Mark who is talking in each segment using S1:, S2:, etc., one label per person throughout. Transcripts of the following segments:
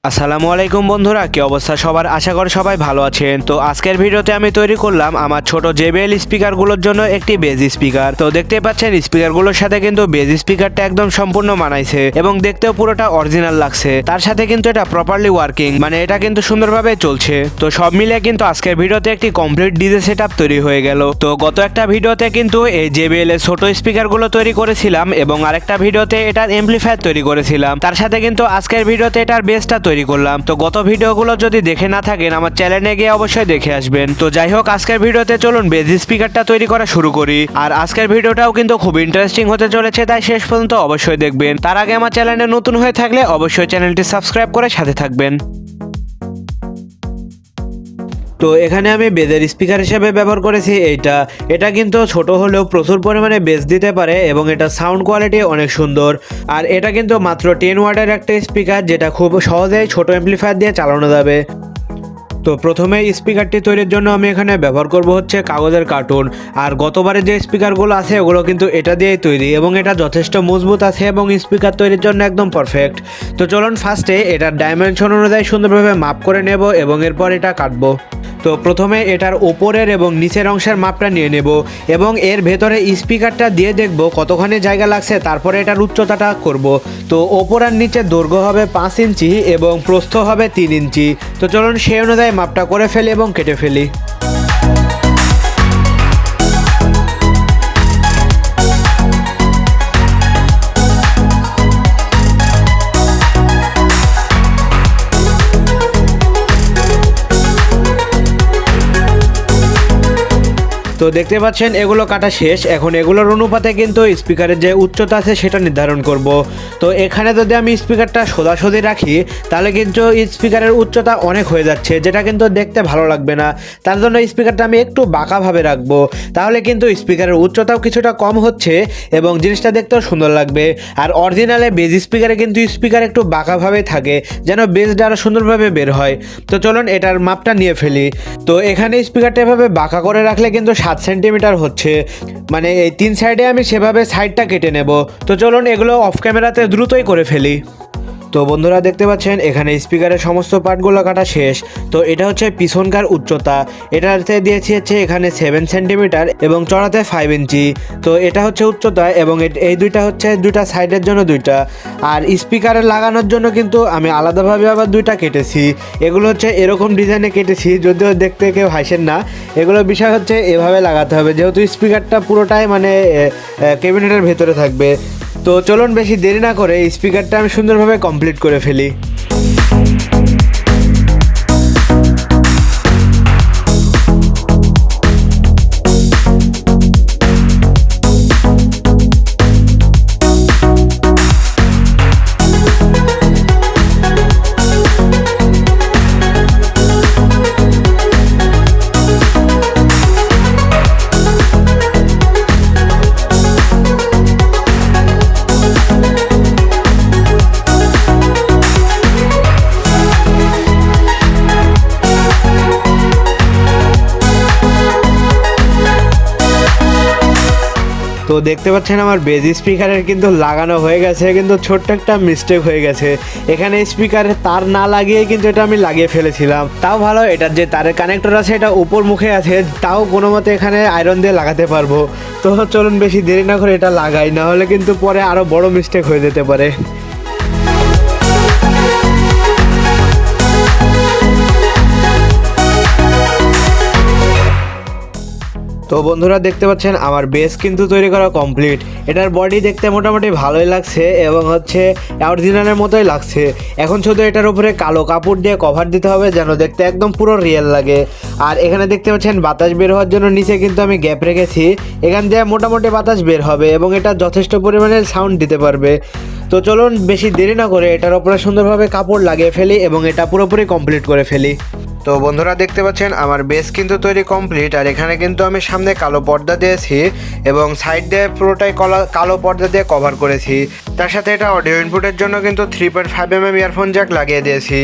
S1: আসসালামু আলাইকুম বন্ধুরা, কি অবস্থা সবার? আশা করি সবাই ভালো আছেন। তো আজকের ভিডিওতে আমি তৈরি করলাম আমার ছোট JBL স্পিকারগুলোর জন্য একটি বেজ স্পিকার। তো দেখতে পাচ্ছেন স্পিকারগুলোর সাথে কিন্তু বেজ স্পিকারটা একদম সম্পূর্ণ মানাইছে এবং দেখতেও পুরোটা অরিজিনাল লাগছে। তার সাথে কিন্তু এটা প্রপারলি ওয়ার্কিং, মানে এটা কিন্তু সুন্দরভাবে চলছে। তো সব মিলিয়ে কিন্তু আজকের ভিডিওতে একটি কমপ্লিট ডিজে সেটআপ তৈরি হয়ে গেল। তো গত একটা ভিডিওতে কিন্তু এই JBL এর ছোট স্পিকারগুলো তৈরি করেছিলাম এবং আরেকটা ভিডিওতে এটার এমপ্লিফায়ার তৈরি করেছিলাম। তার সাথে কিন্তু আজকের ভিডিওতে এটার বেসটা তৈরি করলাম। তো গত ভিডিওগুলো যদি দেখে না থাকেন আমার চ্যানেলে গিয়ে অবশ্যই দেখে আসবেন। তো যাই হোক, আজকের ভিডিওতে চলুন বেজ স্পিকারটা তৈরি করা শুরু করি। আর আজকের ভিডিওটাও কিন্তু খুব ইন্টারেস্টিং হতে চলেছে, তাই শেষ পর্যন্ত অবশ্যই দেখবেন। তার আগে আমার চ্যানেলে নতুন হয়ে থাকলে অবশ্যই চ্যানেলটি সাবস্ক্রাইব করে সাথে থাকবেন। তো এখানে আমি বেজের স্পিকার হিসেবে ব্যবহার করেছি এটা কিন্তু ছোট হলেও প্রচুর পরিমাণে বেস দিতে পারে এবং এটা সাউন্ড কোয়ালিটি অনেক সুন্দর। আর এটা কিন্তু মাত্র 10 ওয়াটের একটা স্পিকার, যেটা খুব সহজেই ছোট অ্যাম্প্লিফায়ার দিয়ে চালানো যাবে। তো প্রথমে স্পিকারটি তৈরির জন্য আমি এখানে ব্যবহার করব হচ্ছে কাগজের কার্টুন। আর গতবারে যে স্পিকারগুলো আছে ওগুলো কিন্তু এটা দিয়েই তৈরি এবং এটা যথেষ্ট মজবুত আছে এবং স্পিকার তৈরির জন্য একদম পারফেক্ট। তো চলুন ফার্স্টে এটার ডাইমেনশন অনুযায়ী সুন্দরভাবে মাপ করে নেব এবং এরপর এটা কাটবো। তো প্রথমে এটার ওপরের এবং নিচের অংশের মাপটা নিয়ে নেব এবং এর ভেতরে স্পিকারটা দিয়ে দেখব কতখানি জায়গা লাগছে, তারপরে এটার উচ্চতাটা করব। তো ওপর আর নিচের দৈর্ঘ্য হবে 5 ইঞ্চি এবং প্রস্থ হবে 3 ইঞ্চি। তো চলুন সেই অনুযায়ী মাপটা করে ফেলি এবং কেটে ফেলি। তো দেখতে পাচ্ছেন এগুলো কাটা শেষ। এখন এগুলোর অনুপাতে কিন্তু স্পিকারের যে উচ্চতা আছে সেটা নির্ধারণ করব। তো এখানে যদি আমি স্পিকারটা সোজাসুজি রাখি তাহলে কিন্তু স্পিকারের উচ্চতা অনেক হয়ে যাচ্ছে, যেটা কিন্তু দেখতে ভালো লাগবে না। তার জন্য স্পিকারটা আমি একটু বাঁকাভাবে রাখবো, তাহলে কিন্তু স্পিকারের উচ্চতাও কিছুটা কম হচ্ছে এবং জিনিসটা দেখতেও সুন্দর লাগবে। আর অরিজিনালে বেজ স্পিকারে কিন্তু স্পিকার একটু বাঁকাভাবে থাকে, যেন বেজটা আরও সুন্দরভাবে বের হয়। তো চলুন এটার মাপটা নিয়ে ফেলি। তো এখানে স্পিকারটা এভাবে বাঁকা করে রাখলে কিন্তু 7 সেন্টিমিটার হচ্ছে, মানে এই 3 সাইডে আমি সেভাবে সাইডটা কেটে নেব। তো চলুন এগুলো অফ ক্যামেরাতে দ্রুতই করে ফেলি। তো বন্ধুরা দেখতে পাচ্ছেন এখানে স্পিকারের সমস্ত পার্টগুলো কাটা শেষ। তো এটা হচ্ছে পিছনকার উচ্চতা, এটাতে দিয়েছি হচ্ছে এখানে 7 সেন্টিমিটার এবং চড়াতে 5 ইঞ্চি। তো এটা হচ্ছে উচ্চতা এবং এই দুইটা হচ্ছে দুইটা সাইডের জন্য দুইটা। আর স্পিকারে লাগানোর জন্য কিন্তু আমি আলাদাভাবে আবার দুইটা কেটেছি। এগুলো হচ্ছে এরকম ডিজাইনে কেটেছি, যদিও দেখতে কেউ হাসেন না। এগুলো বিষয় হচ্ছে এভাবে লাগাতে হবে, যেহেতু স্পিকারটা পুরোটাই মানে ক্যাবিনেটের ভেতরে থাকবে। তো চলুন বেশি দেরি না করে স্পিকারটা আমি সুন্দরভাবে কমপ্লিট করে ফেলি। তো দেখতে পাচ্ছেন আমার বেজ স্পিকারের কিন্তু লাগানো হয়ে গেছে, কিন্তু ছোট্ট একটা মিস্টেক হয়ে গেছে। এখানে স্পিকারের তার না লাগিয়ে কিন্তু এটা আমি লাগিয়ে ফেলেছিলাম। তাও ভালো, এটার যে তারের কানেক্টর আছে এটা উপর মুখে আছে, তাও কোনো মতে এখানে আয়রন দিয়ে লাগাতে পারবো। তো চলুন বেশি দেরি না করে এটা লাগাই, না হলে কিন্তু পরে আরও বড় মিস্টেক হয়ে যেতে পারে। তো বন্ধুরা দেখতে পাচ্ছেন আমার বেস কিন্তু তৈরি করা কমপ্লিট। এটার বডি দেখতে মোটামুটি ভালোই লাগছে এবং হচ্ছে অরিজিনালের মতোই লাগছে। এখন শুধু এটার উপরে কালো কাপড় দিয়ে কভার দিতে হবে, যেন দেখতে একদম পুরো রিয়েল লাগে। আর এখানে দেখতে পাচ্ছেন বাতাস বের হওয়ার জন্য নিচে কিন্তু আমি গ্যাপ রেখেছি, এখান দিয়ে মোটামুটি বাতাস বের হবে এবং এটা যথেষ্ট পরিমাণে সাউন্ড দিতে পারবে। তো চলুন বেশি দেরি না করে এটার উপরে সুন্দরভাবে কাপড় লাগিয়ে ফেলি এবং এটা পুরোপুরি কমপ্লিট করে ফেলি। তো বন্ধুরা দেখতে পাচ্ছেন আমার বেস কিন্তু তৈরি কমপ্লিট। আর এখানে কিন্তু আমি সামনে কালো পর্দা দিয়েছি এবং সাইড দিয়ে পুরোটাই কালো পর্দা দিয়ে কভার করেছি। তার সাথে এটা অডিও ইনপুটের জন্য কিন্তু 3.5mm ইয়ারফোন জ্যাক লাগিয়ে দিয়েছি।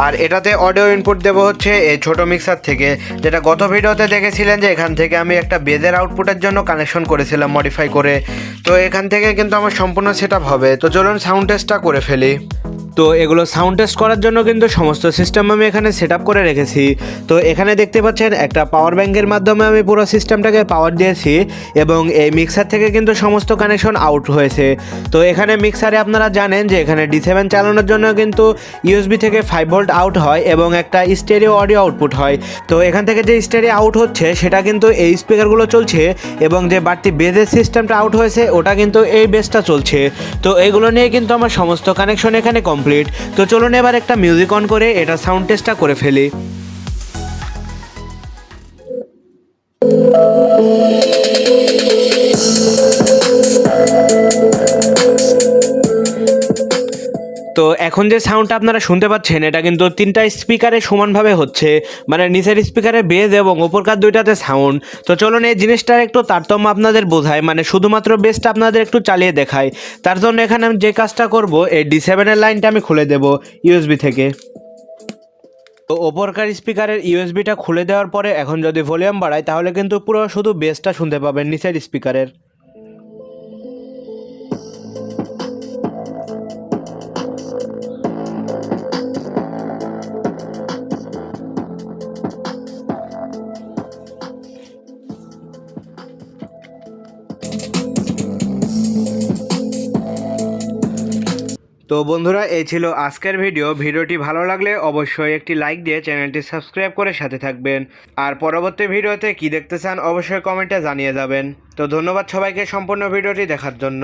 S1: আর এটাতে অডিও ইনপুট দেবো হচ্ছে এই ছোটো মিক্সার থেকে, যেটা গত ভিডিওতে দেখেছিলেন যে এখান থেকে আমি একটা বেজের আউটপুটের জন্য কানেকশন করেছিলাম মডিফাই করে। তো এখান থেকে কিন্তু আমার সম্পূর্ণ সেট আপ হবে। তো চলুন সাউন্ড টেস্টটা করে ফেলি। তো এগুলো সাউন্ড টেস্ট করার জন্য কিন্তু সমস্ত সিস্টেম আমি এখানে সেট আপ করে রেখেছি। তো এখানে দেখতে পাচ্ছেন একটা পাওয়ার ব্যাঙ্কের মাধ্যমে আমি পুরো সিস্টেমটাকে পাওয়ার দিয়েছি এবং এই মিক্সার থেকে কিন্তু সমস্ত কানেকশন আউট হয়েছে। তো এখানে মিক্সারে আপনারা জানেন যে এখানে D7 চালানোর জন্য কিন্তু USB থেকে 5 ভোল্ট আউট হয় এবং একটা স্টেরিও অডিও আউটপুট হয়। তো এখান থেকে যে স্টেরিও আউট হচ্ছে সেটা কিন্তু এই স্পিকারগুলো চলছে এবং যে বাড়তি বেজের সিস্টেমটা আউট হয়েছে ওটা কিন্তু এই বেসটা চলছে। তো এইগুলো নিয়ে কিন্তু আমার সমস্ত কানেকশন এখানে কমপ্লিট। তো চলুন এবার একটা মিউজিক অন করে এটা সাউন্ড টেস্টটা করে ফেলি। তো এখন যে সাউন্ডটা আপনারা শুনতে পাচ্ছেন এটা কিন্তু তিনটা স্পিকারে সমানভাবে হচ্ছে, মানে নিচের স্পিকারে বেজ এবং ওপরকার দুইটাতে সাউন্ড। তো চলুন এই জিনিসটার একটু তারতম্য আপনাদের বোঝায়, মানে শুধুমাত্র বেসটা আপনাদের একটু চালিয়ে দেখায়। তার জন্য এখানে আমি যে কাজটা করব, এই D7 এর লাইনটা আমি খুলে দেব USB থেকে। তো ওপরকার স্পিকারের ইউএসবিটা খুলে দেওয়ার পরে এখন যদি ভলিউম বাড়াই তাহলে কিন্তু পুরো শুধু বেসটা শুনতে পাবেন নিচের স্পিকারের। তো বন্ধুরা, এই ছিল আজকের ভিডিওটি ভালো লাগলে অবশ্যই একটি লাইক দিয়ে চ্যানেলটি সাবস্ক্রাইব করে সাথে থাকবেন। আর পরবর্তী ভিডিওতে কি দেখতে চান অবশ্যই কমেন্টে জানিয়ে যাবেন। তো ধন্যবাদ সবাইকে সম্পূর্ণ ভিডিওটি দেখার জন্য।